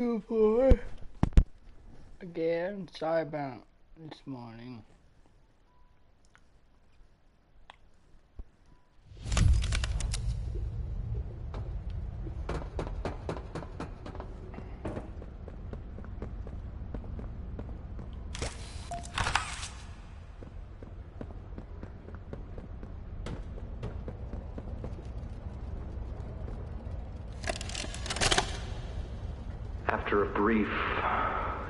PS4 again. Sorry about this morning. After a brief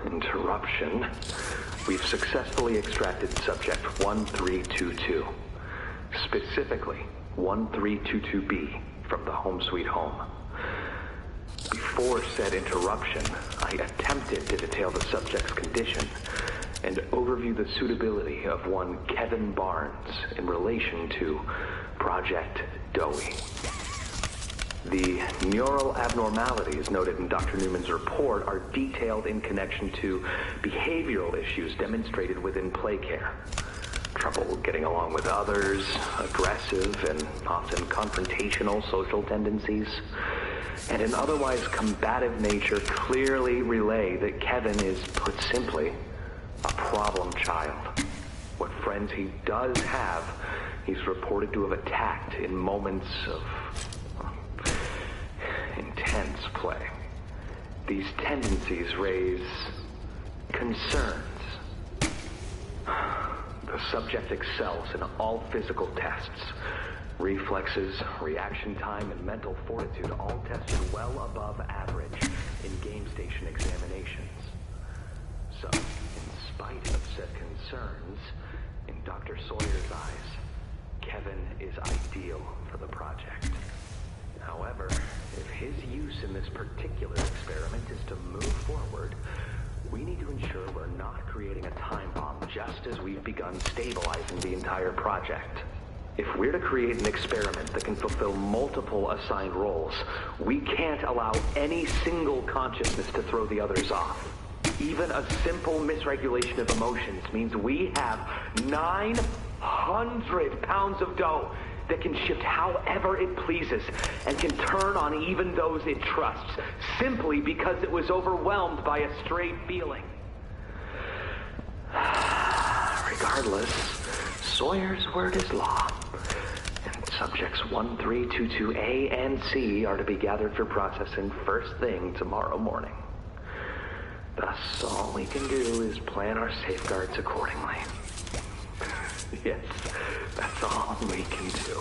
interruption, we've successfully extracted subject 1322, specifically 1322B from the Home Sweet Home. Before said interruption, I attempted to detail the subject's condition and overview the suitability of one Kevin Barnes in relation to Project Dowie. The neural abnormalities noted in Dr. Newman's report are detailed in connection to behavioral issues demonstrated within play care. Trouble getting along with others, aggressive and often confrontational social tendencies, and an otherwise combative nature clearly relay that Kevin is, put simply, a problem child. What friends he does have, he's reported to have attacked in moments of intense play. These tendencies raise concerns. The subject excels in all physical tests. Reflexes, reaction time, and mental fortitude all tested well above average in game station examinations. So, in spite of said concerns, in Dr. Sawyer's eyes, Kevin is ideal for the project. However, if his use in this particular experiment is to move forward, we need to ensure we're not creating a time bomb just as we've begun stabilizing the entire project. If we're to create an experiment that can fulfill multiple assigned roles, we can't allow any single consciousness to throw the others off. Even a simple misregulation of emotions means we have 900 pounds of dough that can shift however it pleases and can turn on even those it trusts, simply because it was overwhelmed by a stray feeling. Regardless, Sawyer's word is law, and subjects 1322A and C are to be gathered for processing first thing tomorrow morning. Thus, all we can do is plan our safeguards accordingly. Yes, that's all we can do.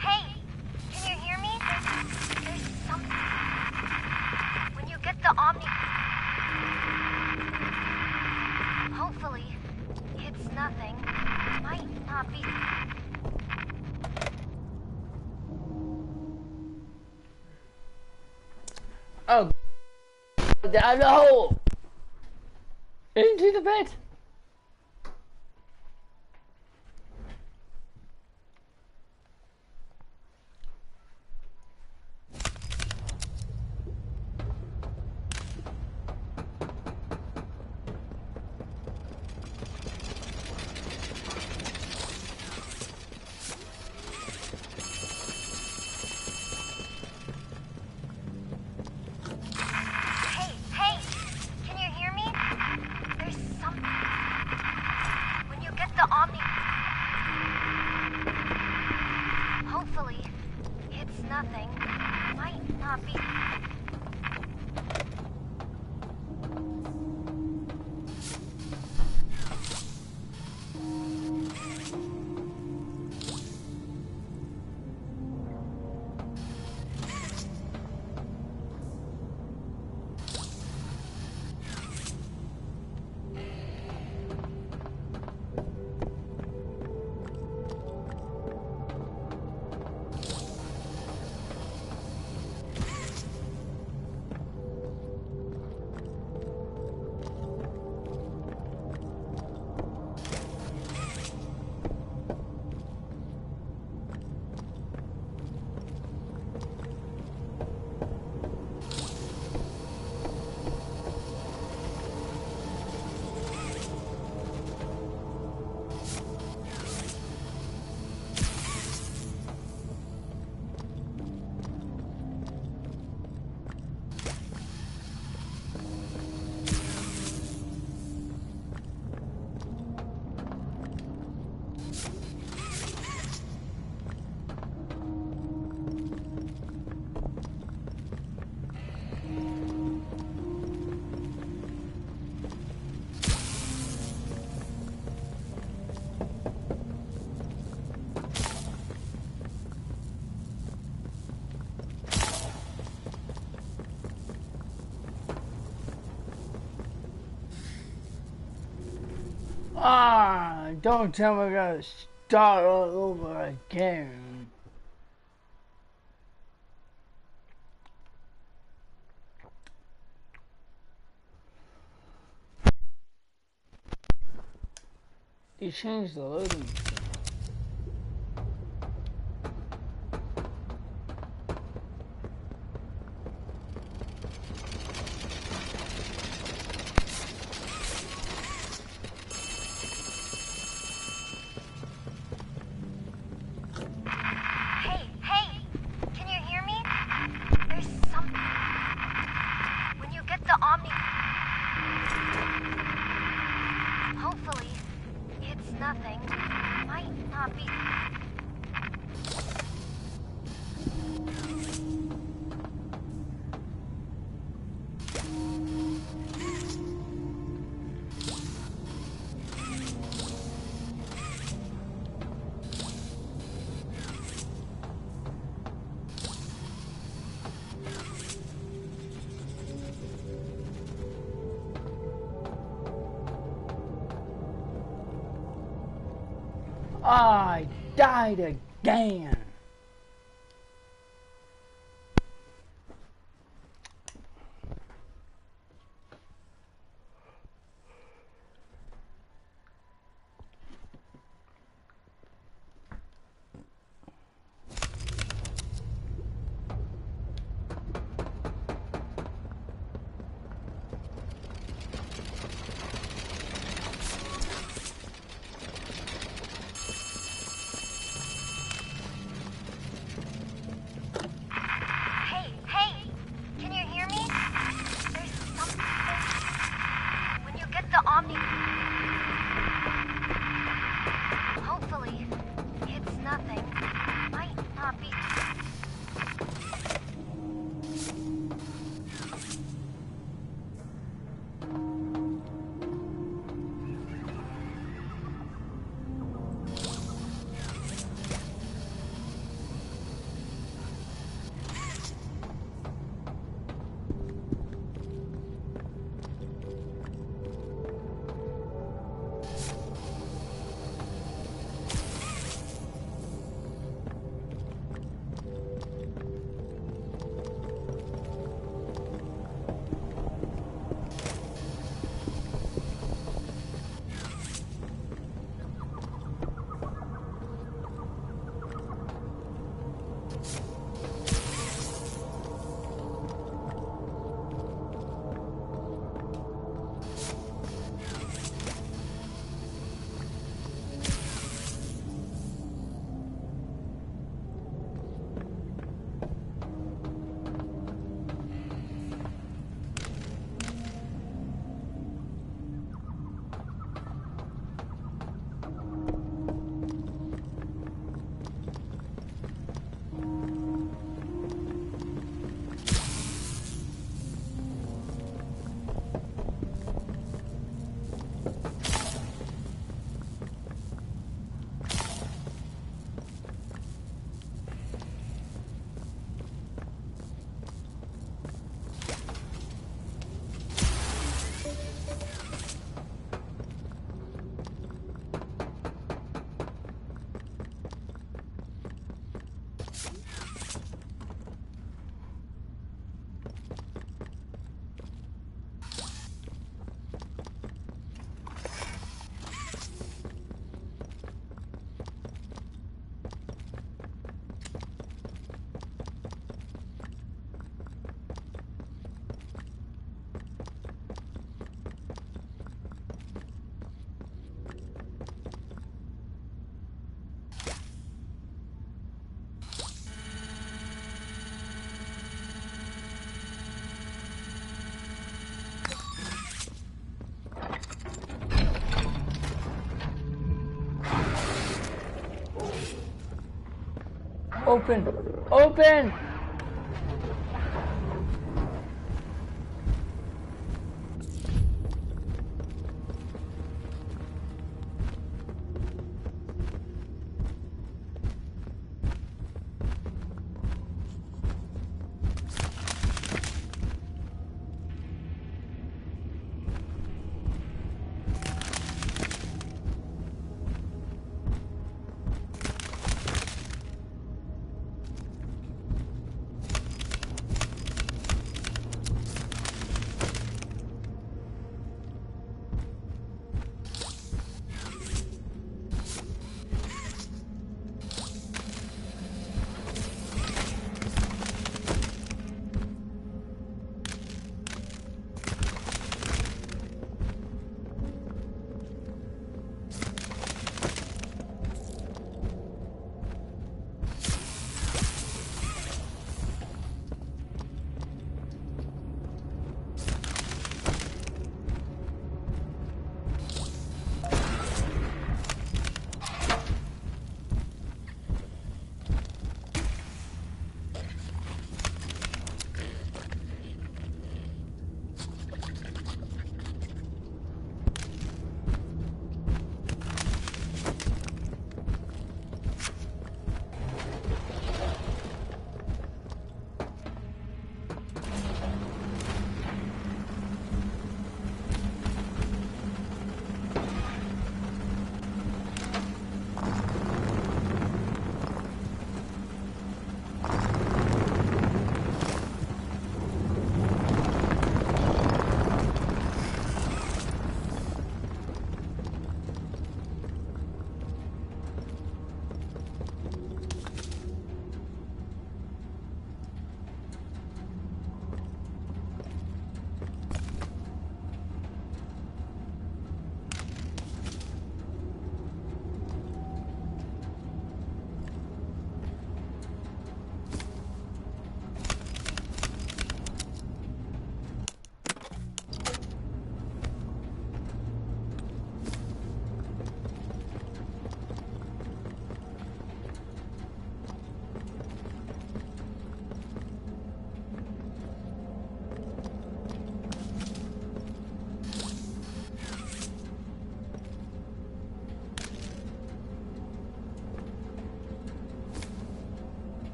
Hey, can you hear me? There's something. When you get the Omni... Hopefully, it's nothing. Might not be. Oh, down the hole! Into the bed! Hey, can you hear me? There's something. When you get the Omni... Hopefully, it's nothing. Might not be. Ah, don't tell me I gotta start all over again. You changed the loading screen. Hey, can you hear me? There's something. When you get the Omni... Hopefully, it's nothing. Might not be... I died again. Hey, can you hear me? There's something. When you get the Omni... Hopefully, it's nothing. Might not be... Open! Open!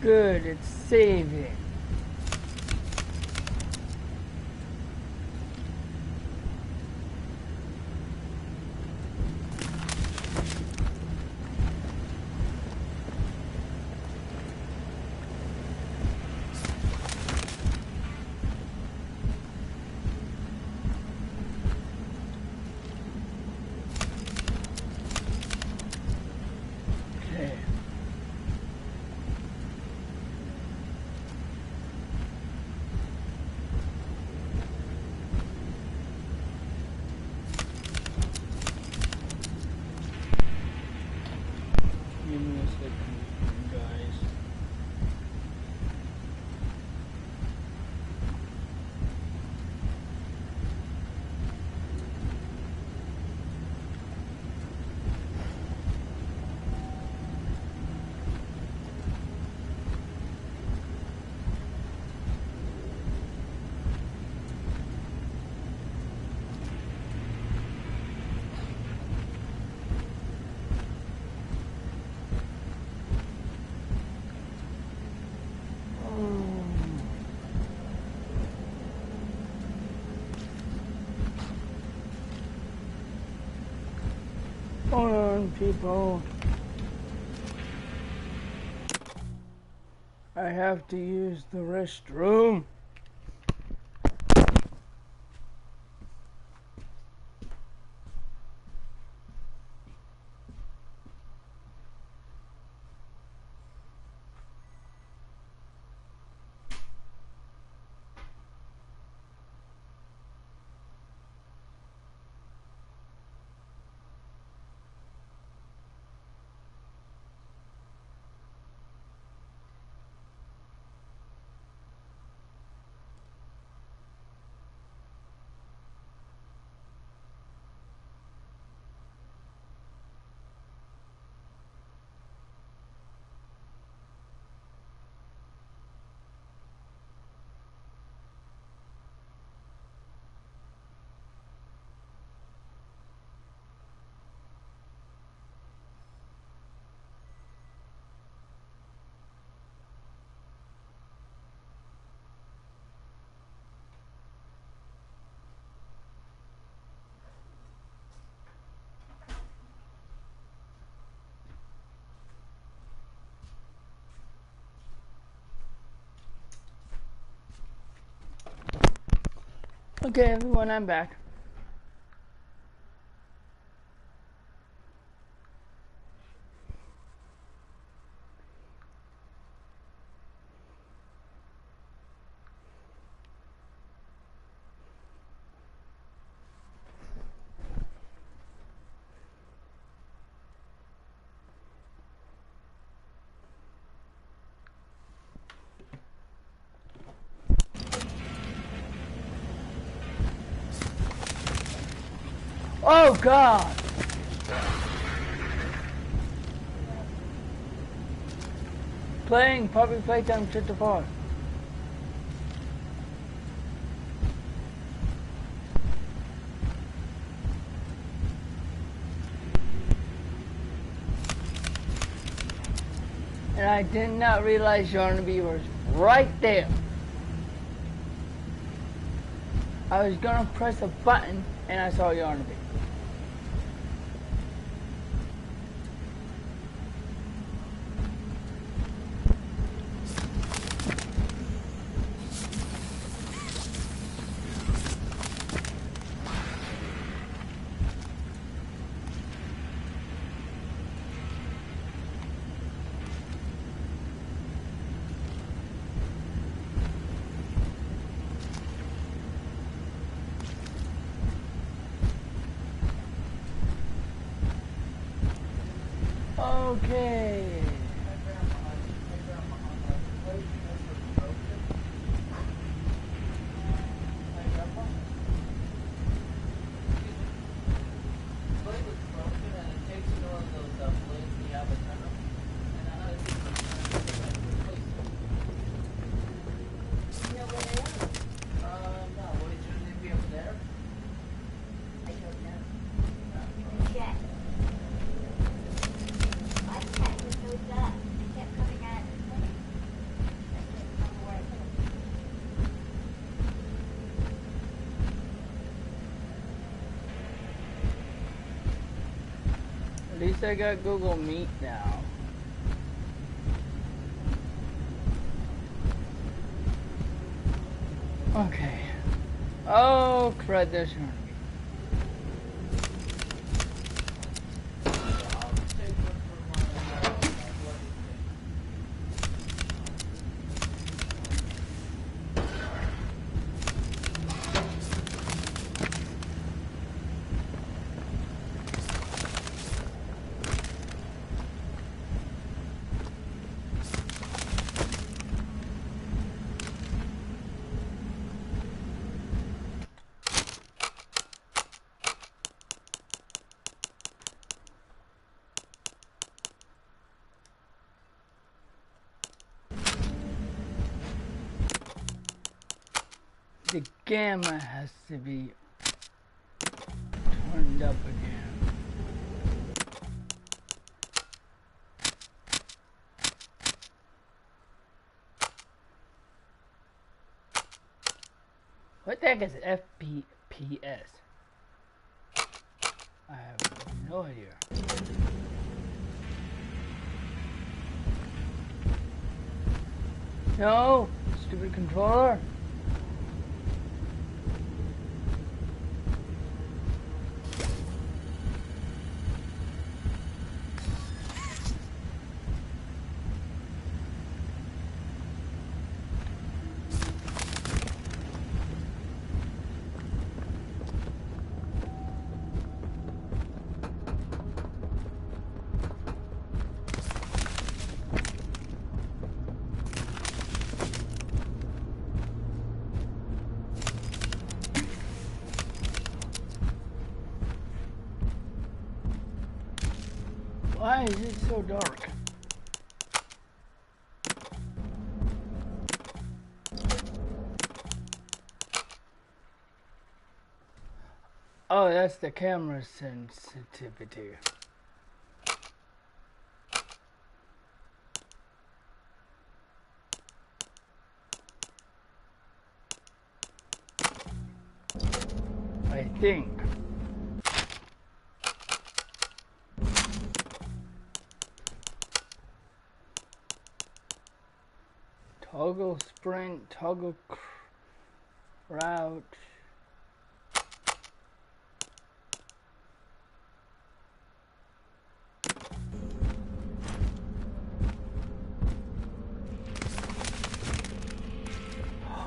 Good, it's saving. Give me a second, guys. Hold on, people. I have to use the restroom. Okay, everyone, I'm back. Oh God! Playing public playtime shut the fuck. And I did not realize Yarnaby was right there. I was gonna press a button and I saw Yarnaby. Okay. least I got Google Meet now. Okay. Oh, crud, there's your enemy. The gamma has to be turned up again. What the heck is FPS? I have no idea. No, stupid controller. Why is it so dark? Oh, that's the camera sensitivity. I think. Toggle sprint, toggle crouch.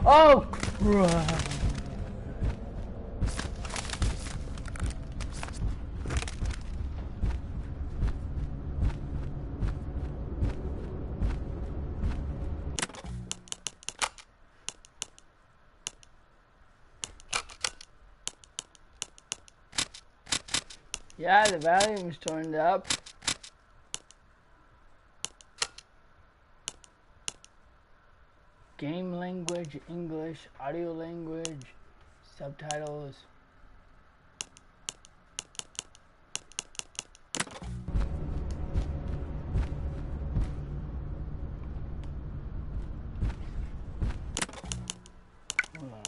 Oh crap. Yeah, the volume's turned up. Game language, English, audio language, subtitles. Hold on.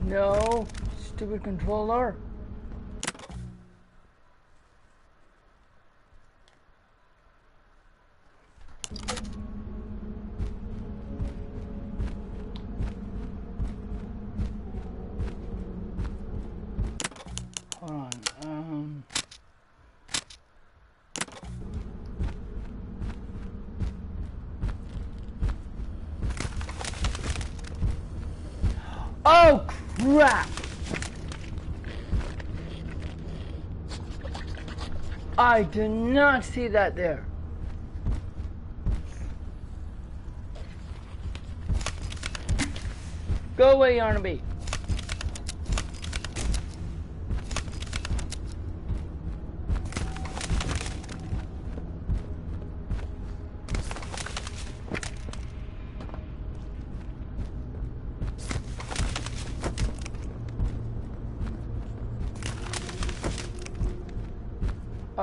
No, stupid controller. Hold on. Oh crap! I did not see that there. Go away, Yarnaby.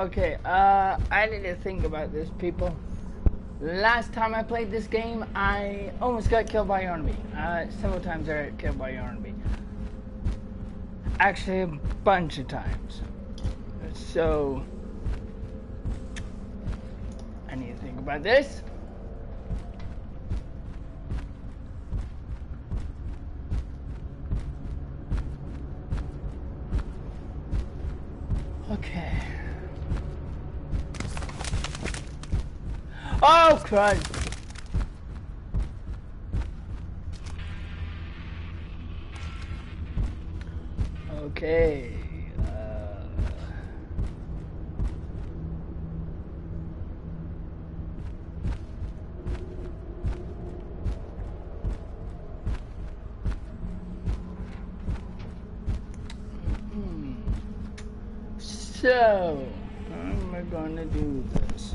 Okay, I need to think about this, people. Last time I played this game, I almost got killed by an enemy. Several times I got killed by an enemy. Actually, a bunch of times. So, I need to think about this. Okay. Oh, crud. Okay. So, how am I going to do this?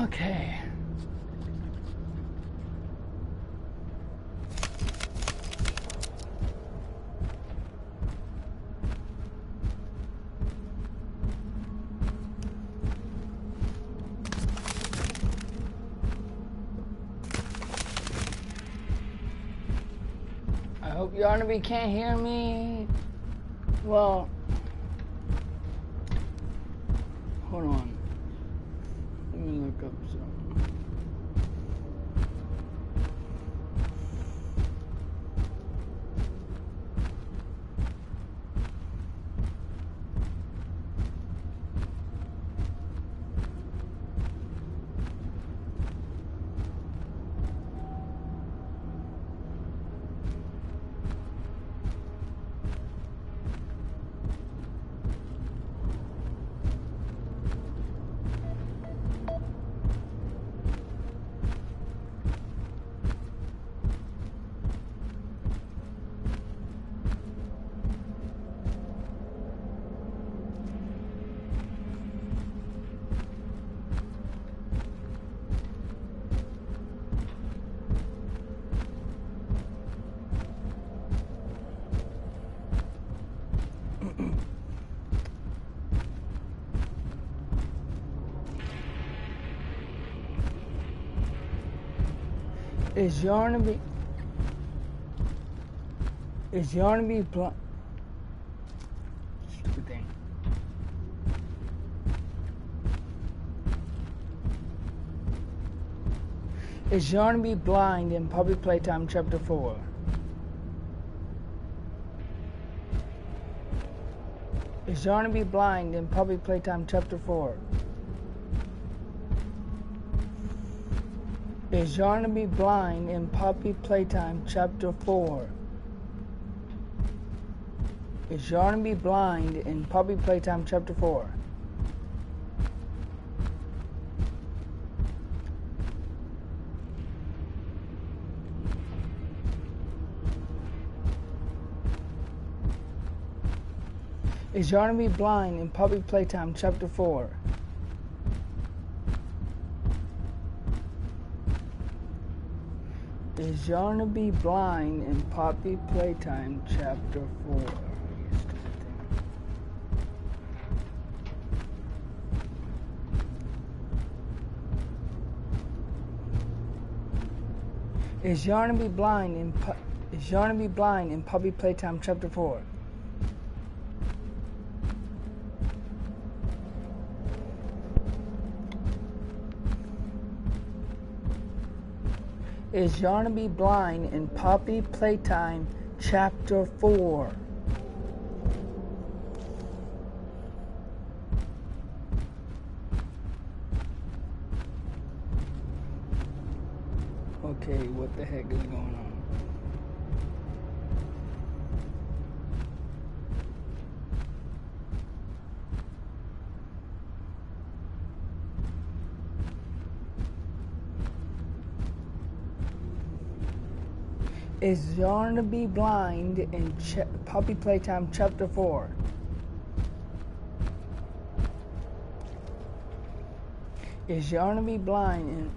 Okay. I hope you enemy can't hear me. Well, hold on. Let me look up something. Is your enemy blind? Stupid thing. Is your enemy blind in Public Playtime Chapter 4? Is your enemy blind in Public Playtime Chapter 4? Is your enemy blind in Puppy Playtime Chapter 4? Is your enemy blind in Puppy Playtime Chapter 4? Is Yarnaby blind in Puppy Playtime Chapter 4? Is Yarnaby blind in Puppy Playtime Chapter 4? Is Yarnaby blind in Puppy Playtime Chapter 4? Is Yarnaby blind in Puppy Playtime Chapter 4? Okay, what the heck is going on? Is Yarnaby blind in Puppy Playtime Chapter 4? Is Yarnaby blind in...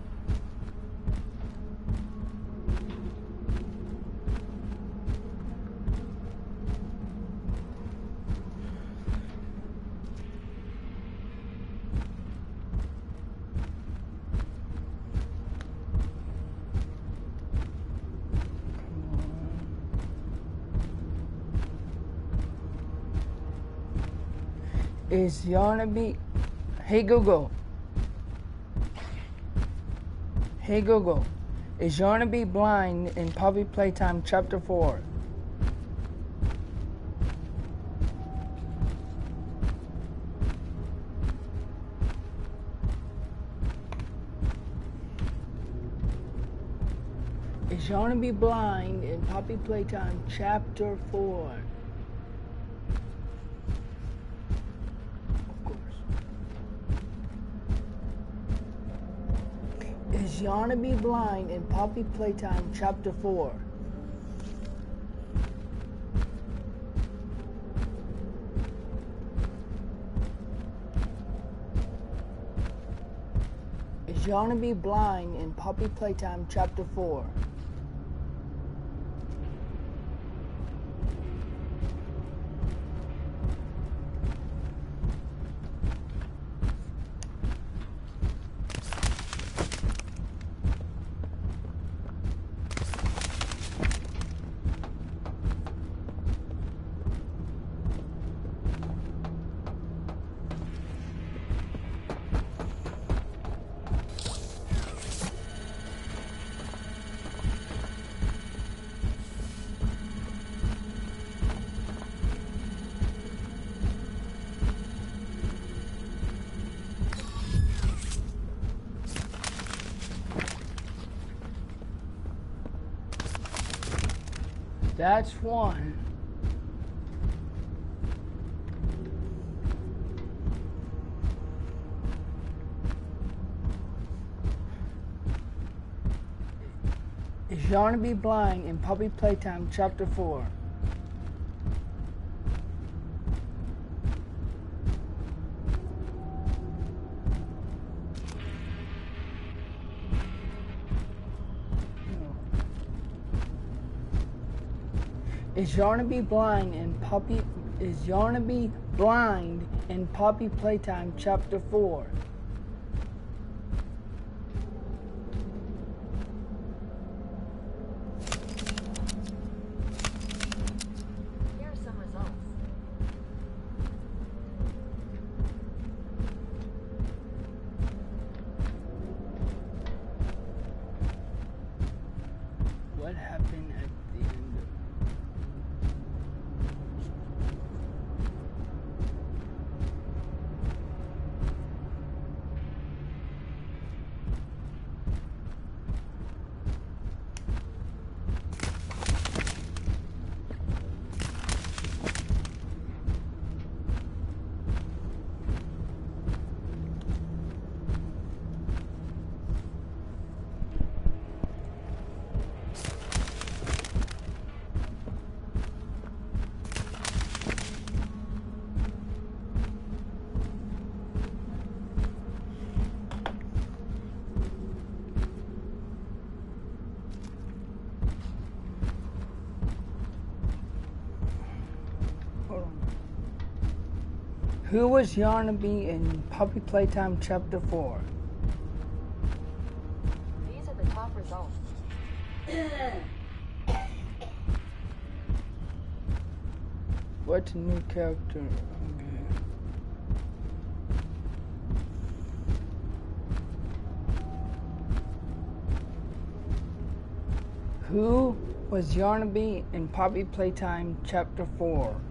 Is Yarnaby... Hey Google. Hey Google. Is Yarnaby blind in Puppy Playtime Chapter 4? Is Yarnaby blind in Puppy Playtime Chapter 4? Is Yarnaby blind in Puppy Playtime Chapter 4? Is Yarnaby blind in Puppy Playtime Chapter 4? That's one. Is Yarnaby blind in Puppy Playtime Chapter 4? Is Yarnaby blind in Puppy Playtime Chapter 4? Here are some results. What happened at the end of... Who was Yarnaby in Puppy Playtime Chapter 4? These are the top results. What new character? Okay. Who was Yarnaby in Puppy Playtime Chapter 4?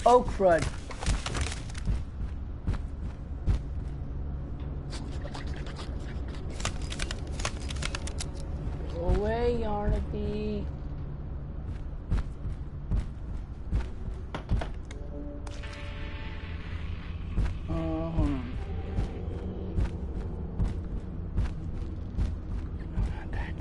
Oh, crud. Go away, Yarnaby. Hold on. No, not that.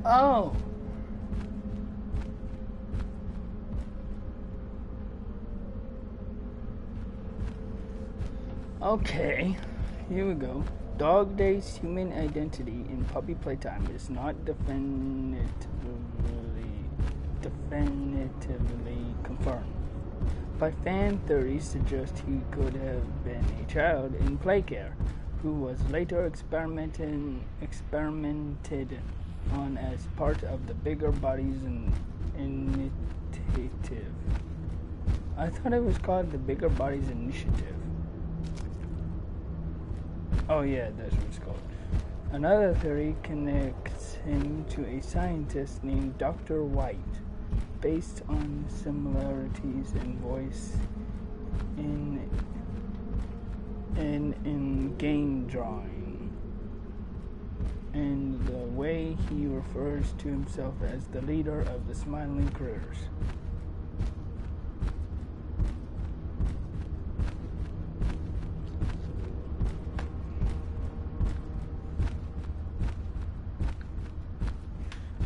Oh. Okay, here we go. Dog Day's human identity in Puppy Playtime is not definitively confirmed, but fan theories suggest he could have been a child in Playcare, who was later experimented on as part of the Bigger Bodies Initiative. I thought it was called the Bigger Bodies Initiative. Oh yeah, that's what it's called. Another theory connects him to a scientist named Dr. White, based on similarities in voice in game drawing, and the way he refers to himself as the leader of the Smiling Critters.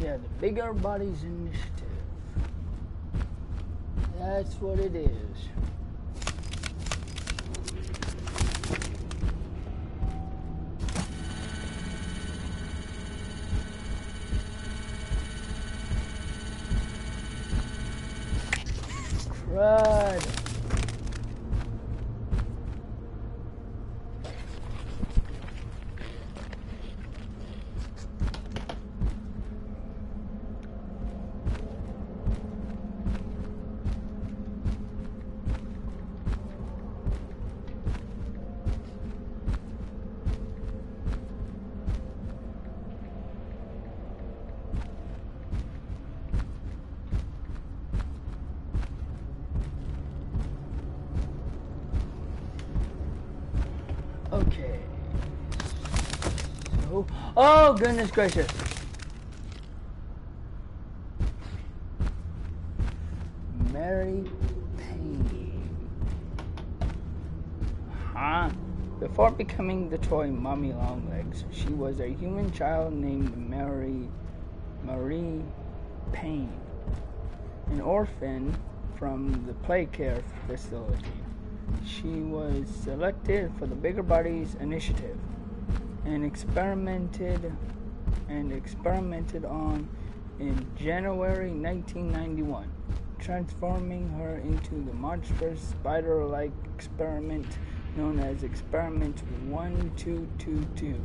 Yeah, the Bigger Bodies Initiative. That's what it is. Crud. Okay. So, oh goodness gracious. Mary Payne. Huh? Before becoming the toy Mommy Longlegs, she was a human child named Mary an orphan from the play care facility. She was selected for the Bigger Bodies Initiative and experimented on in January 1991, transforming her into the monstrous spider-like experiment known as Experiment 1222.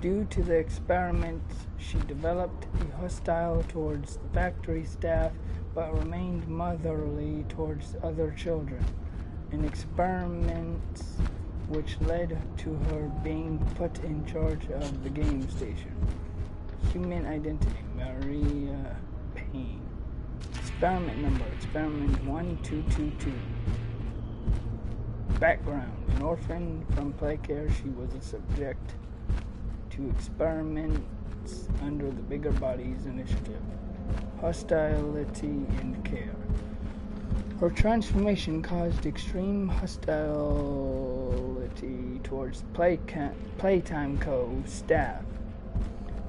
Due to the experiment, she developed a hostile towards the factory staff but remained motherly towards other children. An experiment which led to her being put in charge of the game station. Human identity, Maria Payne. Experiment number, Experiment 1222. Background, an orphan from play care, she was a subject to experiments under the Bigger Bodies Initiative. Hostility and care. Her transformation caused extreme hostility towards Playtime Co. staff,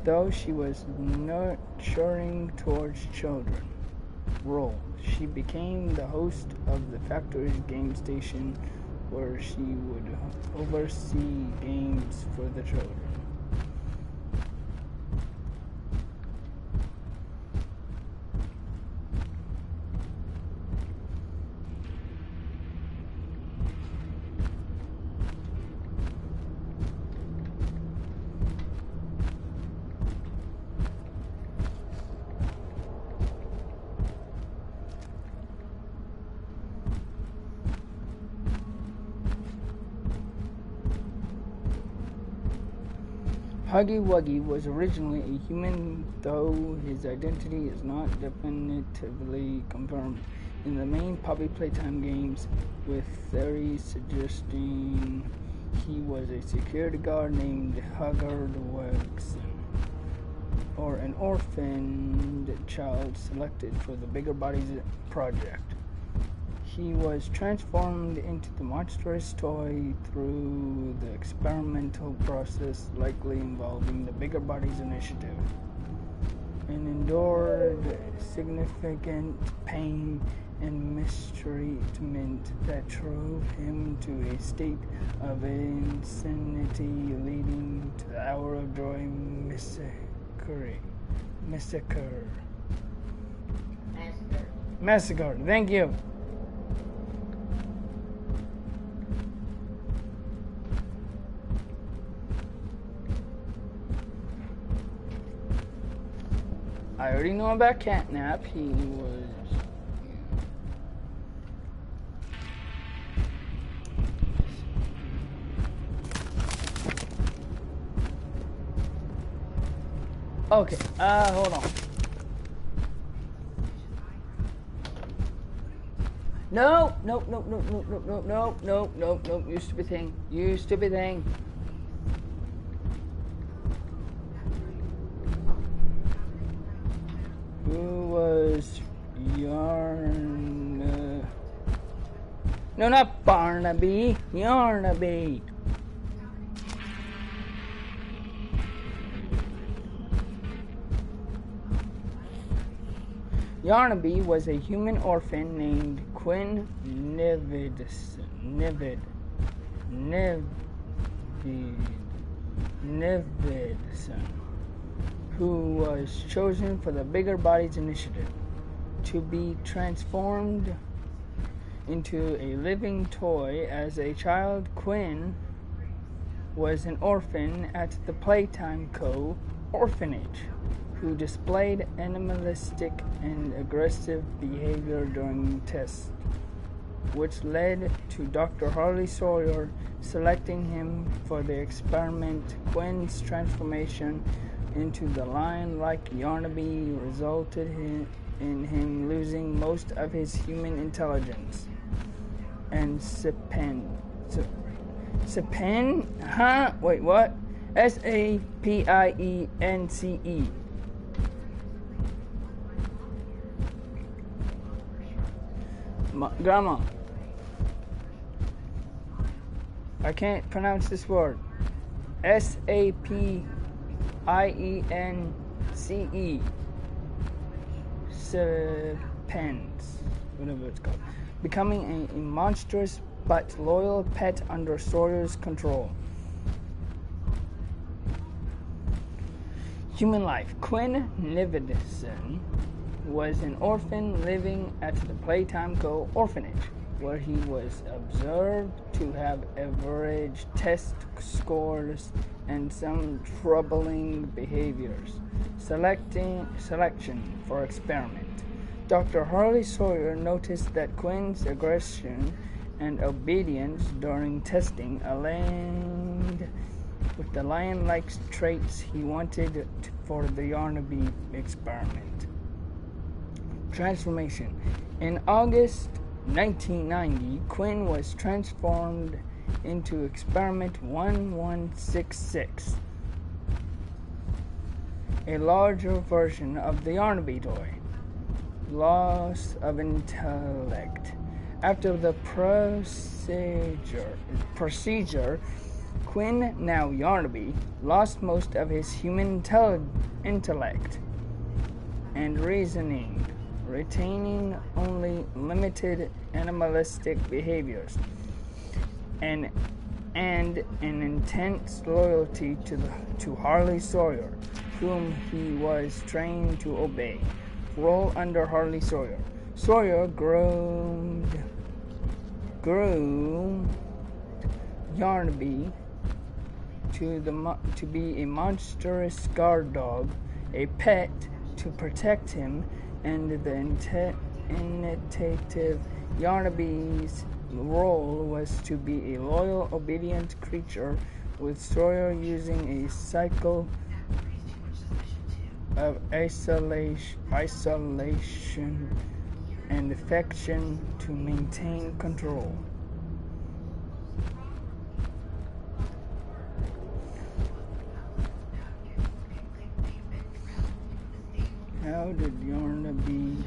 though she was nurturing towards children. Role. She became the host of the factory's game station, where she would oversee games for the children. Huggy Wuggy was originally a human, though his identity is not definitively confirmed in the main Poppy Playtime games, with theories suggesting he was a security guard named Huggard Wegson, or an orphaned child selected for the Bigger Bodies project. He was transformed into the monstrous toy through the experimental process, likely involving the Bigger Bodies Initiative, and endured significant pain and mistreatment that drove him to a state of insanity, leading to the Hour of Joy Massacre. Thank you. I already know about Catnap. He was... Okay, hold on. No, you stupid thing. You stupid thing. Who was Yarn? No, not Barnaby. Yarnaby. Yarnaby was a human orphan named Quinn Nividson, who was chosen for the Bigger Bodies Initiative to be transformed into a living toy. As a child, Quinn was an orphan at the Playtime Co. orphanage, who displayed animalistic and aggressive behavior during tests, which led to Dr. Harley Sawyer selecting him for the experiment. Quinn's transformation into the lion-like Yarnaby resulted in him losing most of his human intelligence and Sapence. Wait, what? Sapience. Grandma, I can't pronounce this word. Sapience. CE Serpens, whatever it's called, becoming a monstrous but loyal pet under Sawyer's control. Human life. Quinn Nivedson was an orphan living at the Playtime Co. orphanage, where he was observed to have average test scores and some troubling behaviors. Selection for experiment. Dr. Harley Sawyer noticed that Quinn's aggression and obedience during testing aligned with the lion-like traits he wanted for the Yarnaby experiment. Transformation. In August 1990, Quinn was transformed into Experiment 1166, a larger version of the Yarnaby toy. Loss of intellect. After the procedure, Quinn, now Yarnaby, lost most of his human intellect and reasoning, retaining only limited animalistic behaviors and an intense loyalty to Harley Sawyer, whom he was trained to obey. Role under Harley Sawyer. Sawyer groomed Yarnaby to be a monstrous guard dog, a pet to protect him, and the initiative Yarnaby's role was to be a loyal, obedient creature, with Sawyer using a cycle of isolation and affection to maintain control. How did Yarnaby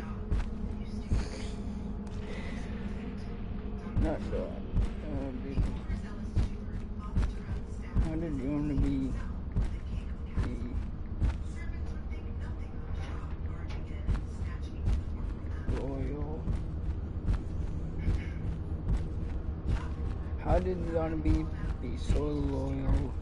how did Yarnaby loyal? How did Yarnaby be so loyal?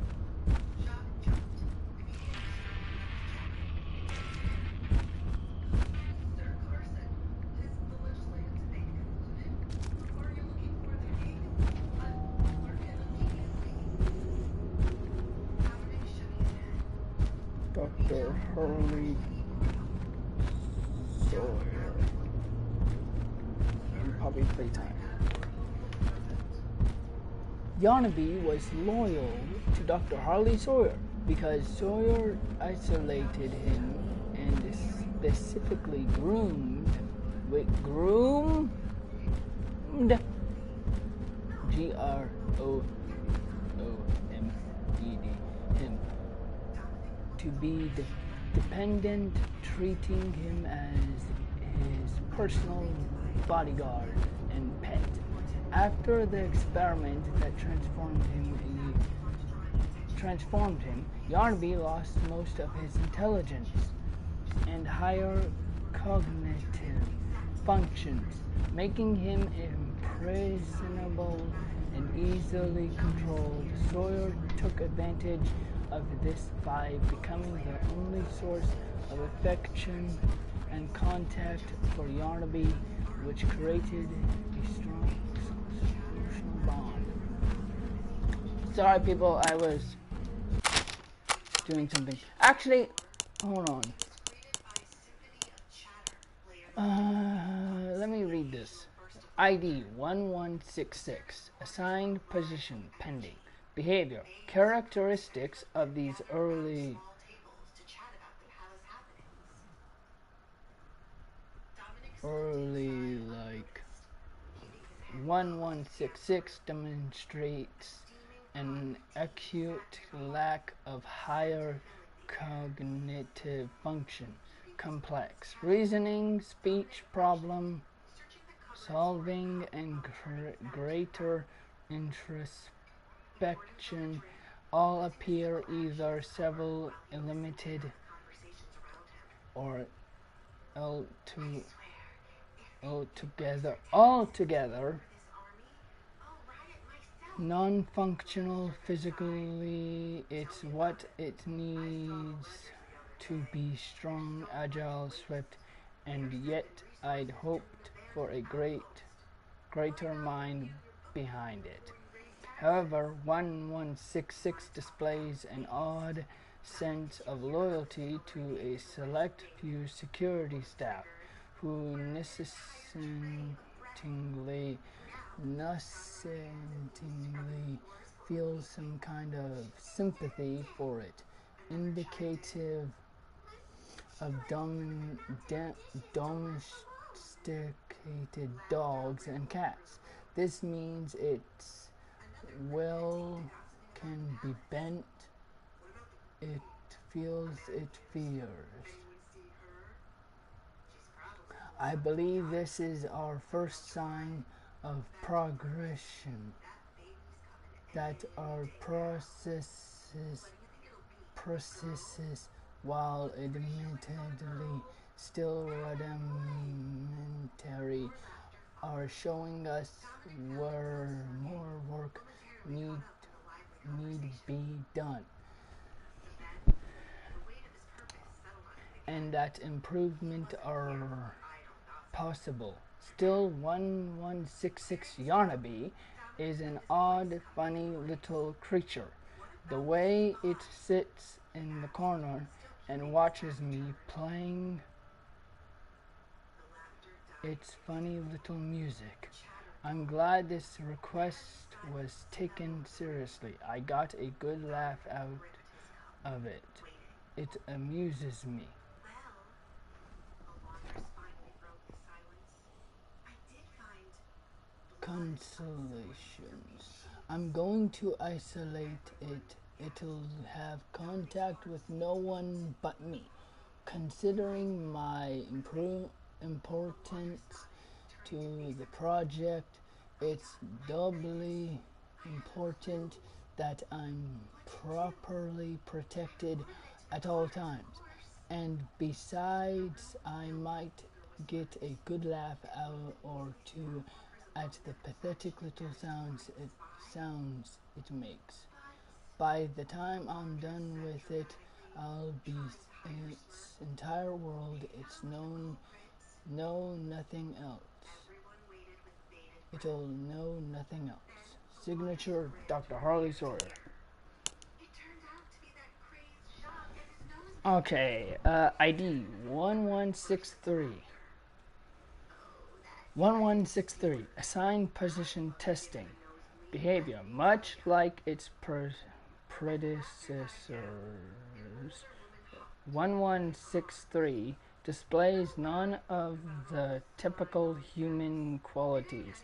Dr. Harley Sawyer and Puppy Playtime. Yarnaby was loyal to Dr. Harley Sawyer because Sawyer isolated him and specifically groomed Groomed him to be dependent, treating him as his personal bodyguard and pet. After the experiment that transformed him, Yarnaby lost most of his intelligence and higher cognitive functions, making him impressionable and easily controlled. Sawyer took advantage of this by becoming the only source of affection and contact for Yarnaby, which created a strong social bond. Sorry people, I was doing something. Actually, hold on. Let me read this. ID 1166. Assigned position pending. Behavior. Characteristics of these early like 1166 demonstrates an acute lack of higher cognitive function, complex reasoning, speech problem solving, and greater introspection all appear either several limited or altogether non-functional physically. It's what it needs to be strong, agile, swift, and yet I'd hoped for a greater mind behind it. However, 1166 displays an odd sense of loyalty to a select few security staff who necessitatingly feels some kind of sympathy for it, indicative of domesticated dogs and cats. This means its will can be bent. It feels, it fears. I believe this is our first sign of progression, that our processes, while admittedly still rudimentary, are showing us where more work need be done, and that improvement are possible. Still, 1166 Yarnaby is an odd, funny little creature. The way it sits in the corner and watches me playing its funny little music. I'm glad this request was taken seriously. I got a good laugh out of it. It amuses me. Consolations. I'm going to isolate it. It'll have contact with no one but me. Considering my importance to the project, it's doubly important that I'm properly protected at all times. And besides, I might get a good laugh out or two at the pathetic little sounds it makes. By the time I'm done with it, I'll be its entire world. It's know nothing else. It'll know nothing else. Signature, Dr. Harley Sawyer. Okay, ID 1163. 1163. Assigned position testing. Behavior. Much like its predecessors, 1163 displays none of the typical human qualities.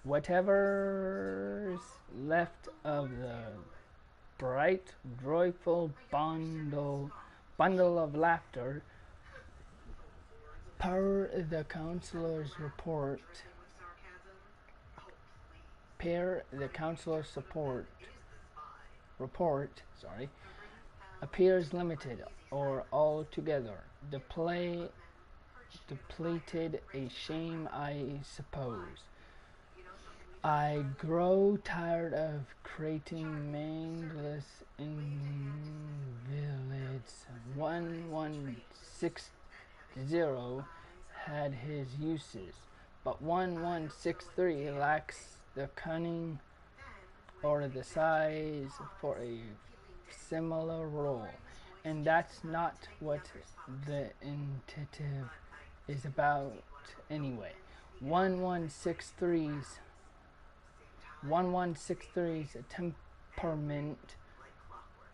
Whatever's left of the bright, joyful bundle of laughter, per the counselor's report, appears limited or altogether depleted. A shame, I suppose. I grow tired of creating mindless invalids. 1160 had his uses, but 1163 lacks the cunning or the size for a similar role, and that's not what the initiative is about anyway. 1163's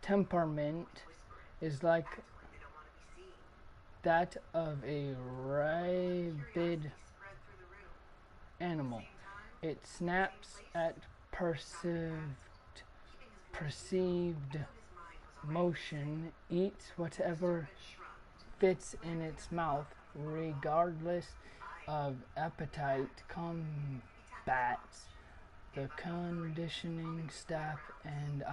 temperament is like that of a rabid animal. It snaps at perceived motion, eats whatever fits in its mouth, regardless of appetite, combats the conditioning staff, and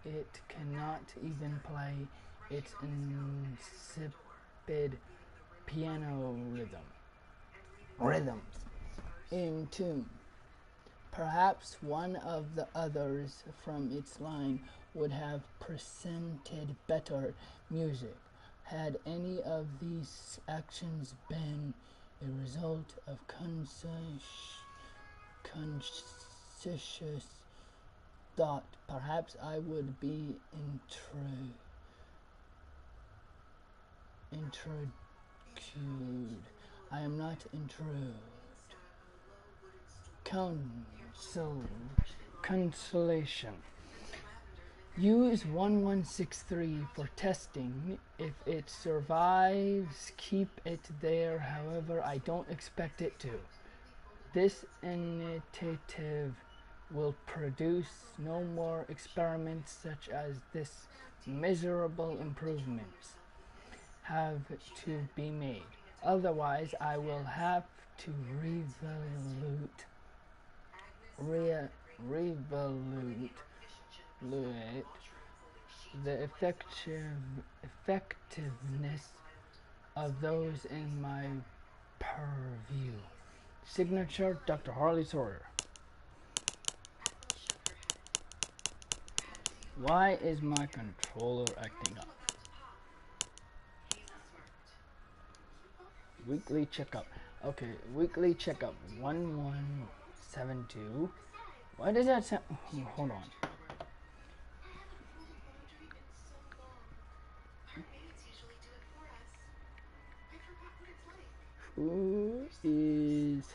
it cannot even play its rapid piano rhythms in tune. Perhaps one of the others from its line would have presented better music had any of these actions been a result of conscious thought. Perhaps I would be intrigued. I am not intrigued. Consolation. Use 1163 for testing. If it survives, keep it there. However, I don't expect it to. This initiative will produce no more experiments such as this. Miserable improvements have to be made. Otherwise, I will have to revolute the effectiveness of those in my purview. Signature, Dr. Harley Sawyer. Why is my controller acting up? Weekly checkup. Okay, weekly checkup 1172. Why does that sound? Hold on. Who is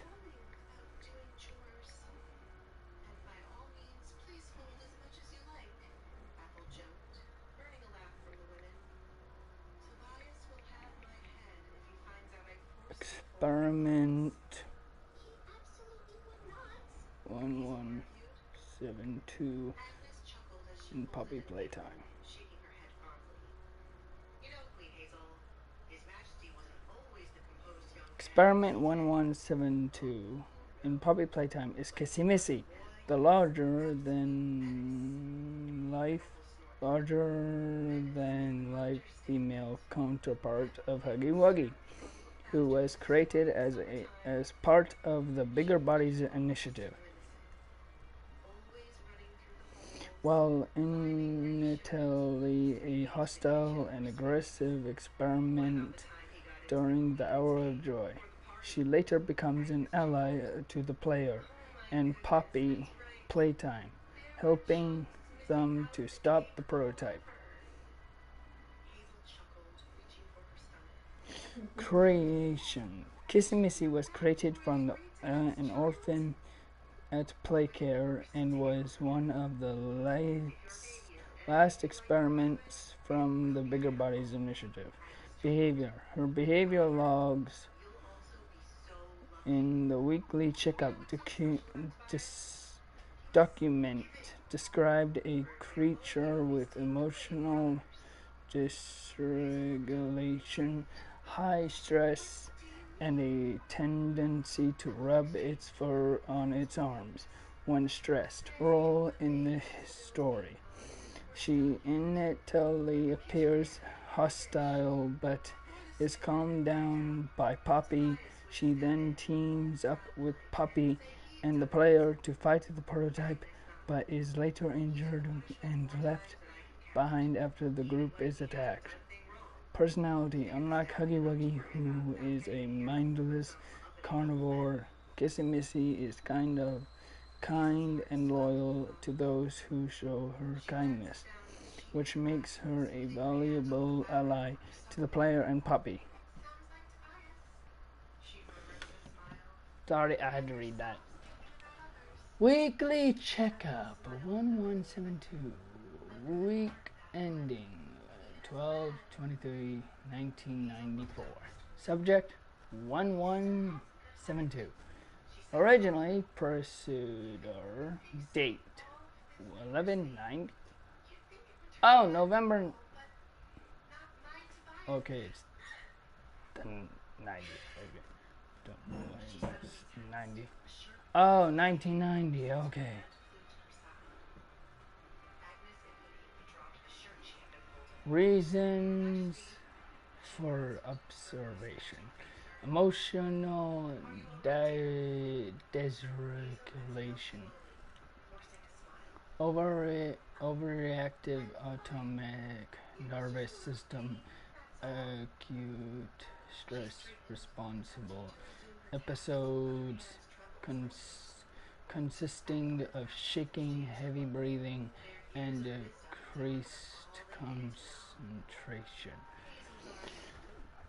experiment 1172 in puppy playtime? Experiment 1172 in puppy playtime is Kissy Missy, the larger than life female counterpart of Huggy Wuggy, who was created as part of the Bigger Bodies initiative. While initially a hostile and aggressive experiment during the Hour of Joy, she later becomes an ally to the player and Poppy playtime, helping them to stop the prototype. Creation. Kissy Missy was created from an orphan at Playcare and was one of the last experiments from the Bigger Bodies initiative. Behavior. Her behavior logs in the weekly checkup document described a creature with emotional dysregulation, high stress, and a tendency to rub its fur on its arms when stressed. Role in the story. She initially appears hostile but is calmed down by Poppy. She then teams up with Poppy and the player to fight the prototype, but is later injured and left behind after the group is attacked. Personality. Unlike Huggy Wuggy, who is a mindless carnivore, Kissy Missy is kind and loyal to those who show her kindness, which makes her a valuable ally to the player and Poppy. Sorry, I had to read that. Weekly checkup 1172. Week ending 12/23/1994. Subject 1172. Originally procedure date 11/9. Oh, November. Okay, it's the 90. Okay. 90. Oh, 1990. Okay. Reasons for observation. Emotional dysregulation. Overreactive autonomic nervous system. Acute stress responsible. Episodes consisting of shaking, heavy breathing, and decreased concentration.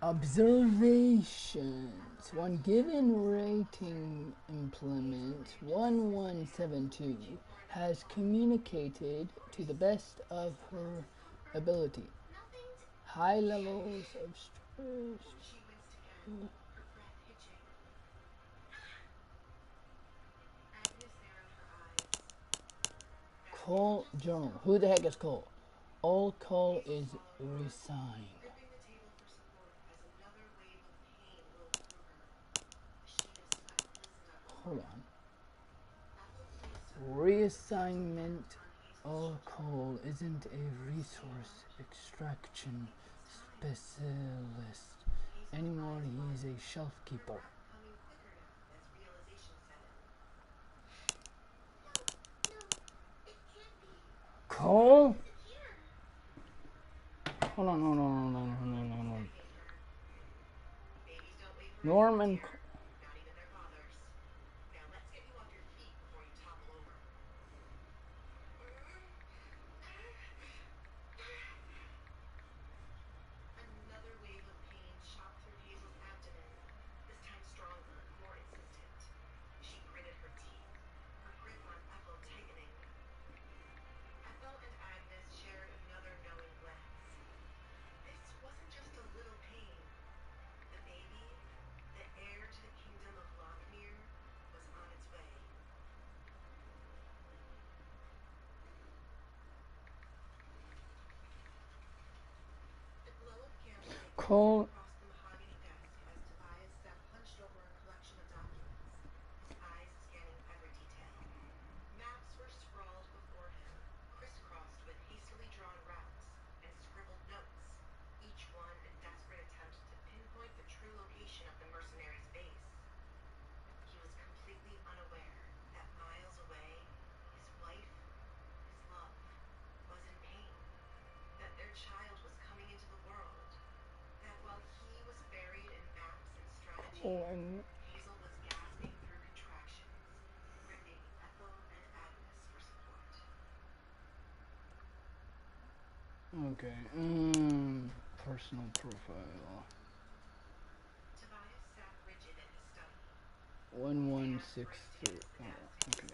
Observations. One given rating implement 1172 has communicated to the best of her ability. High levels of stress. Cole Journal. Who the heck is Cole? All Cole is resigned. Hold on. Reassignment. All Cole isn't a resource extraction specialist anymore. He's a shelf keeper. Cole? Hold on. Norman. Cole. And okay. Personal profile. 1163. Oh, okay.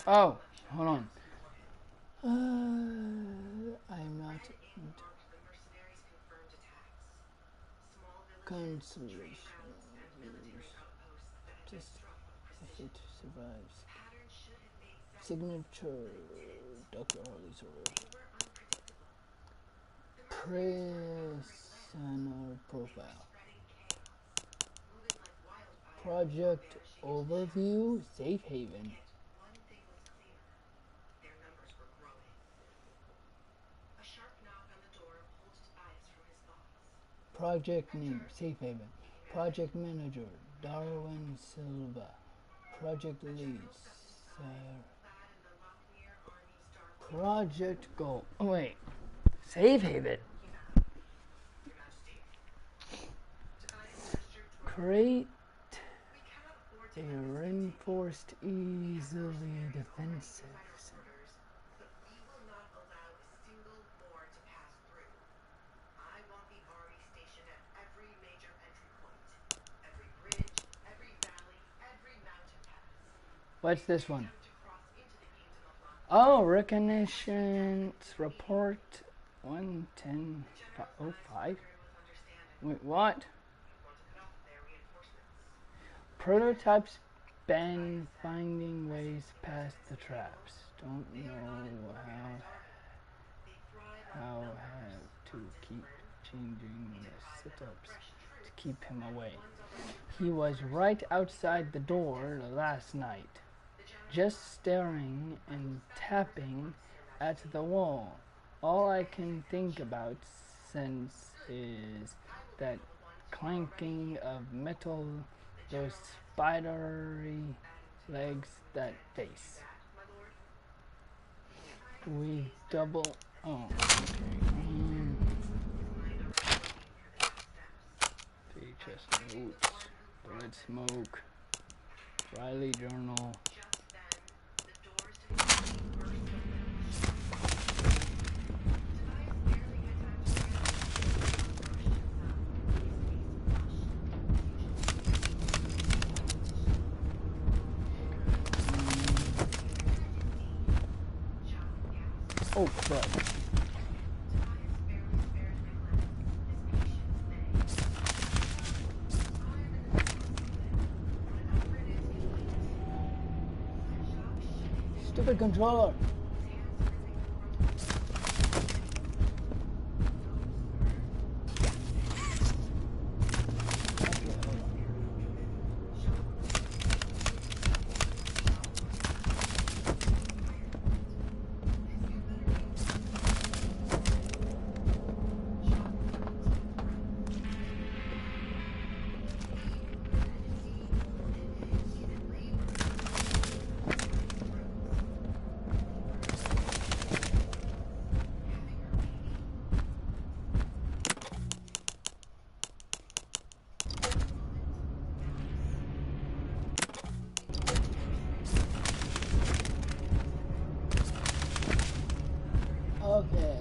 Oh, hold on. I'm not. Consolation. Just if it survives. Signature. Dr. Harley's order. Personal profile. Project overview. Safe haven. Project name. Safe haven. Project manager. Darwin Silva. Project lead. Project goal. Oh, wait. Safe haven. Create a reinforced, easily defensive. What's this one? Oh, recognition report 110.05. Wait, what? Prototypes been finding ways past the traps. Don't know how have to keep changing the setups to keep him away. He was right outside the door last night, just staring and tapping at the wall. All I can think about since is that clanking of metal, those spidery legs, that face. We double. Oh, okay. VHS notes, the red smoke, Riley journal. Oh crap. Stupid controller. Okay,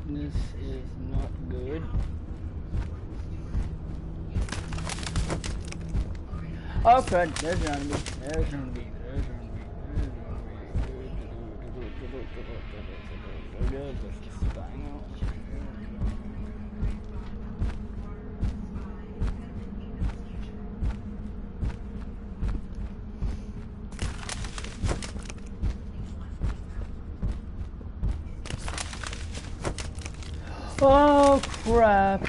this is not good. Oh crud, there's Johnny. There's Johnny. Oh crap.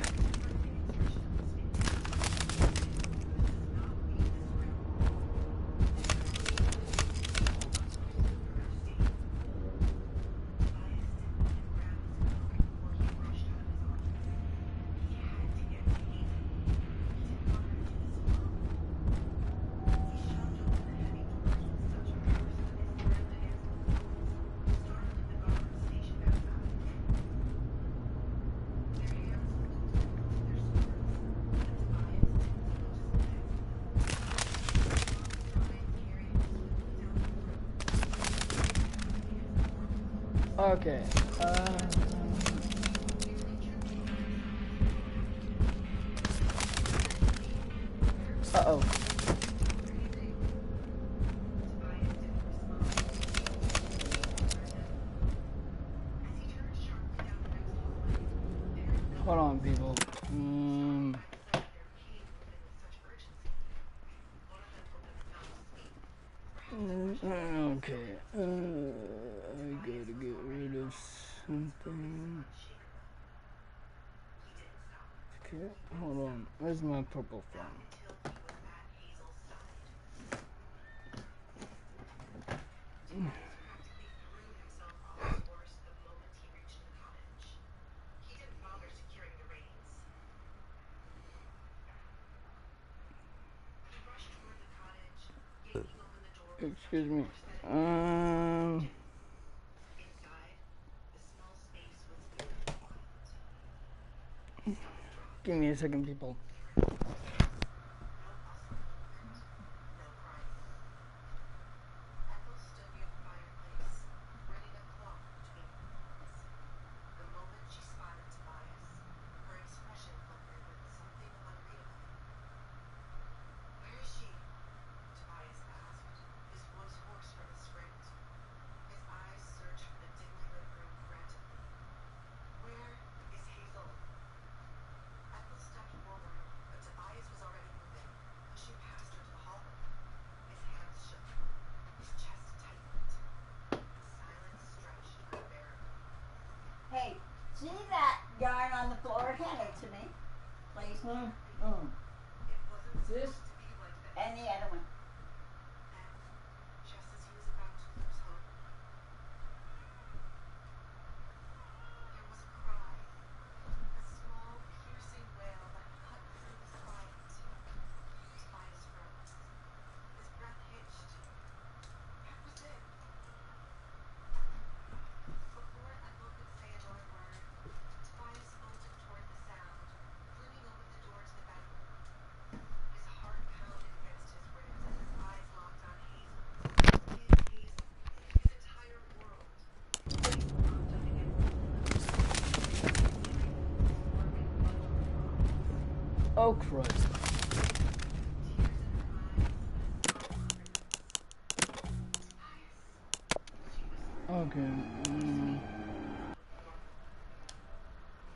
Okay. Uh-oh. Hold on, people. Okay. I gotta get rid of something. Okay, hold on. Where's my purple phone? Excuse me. Give me a second, people. See that yarn on the floor? Hand it to me, please. This and the other one. Oh Christ. Okay.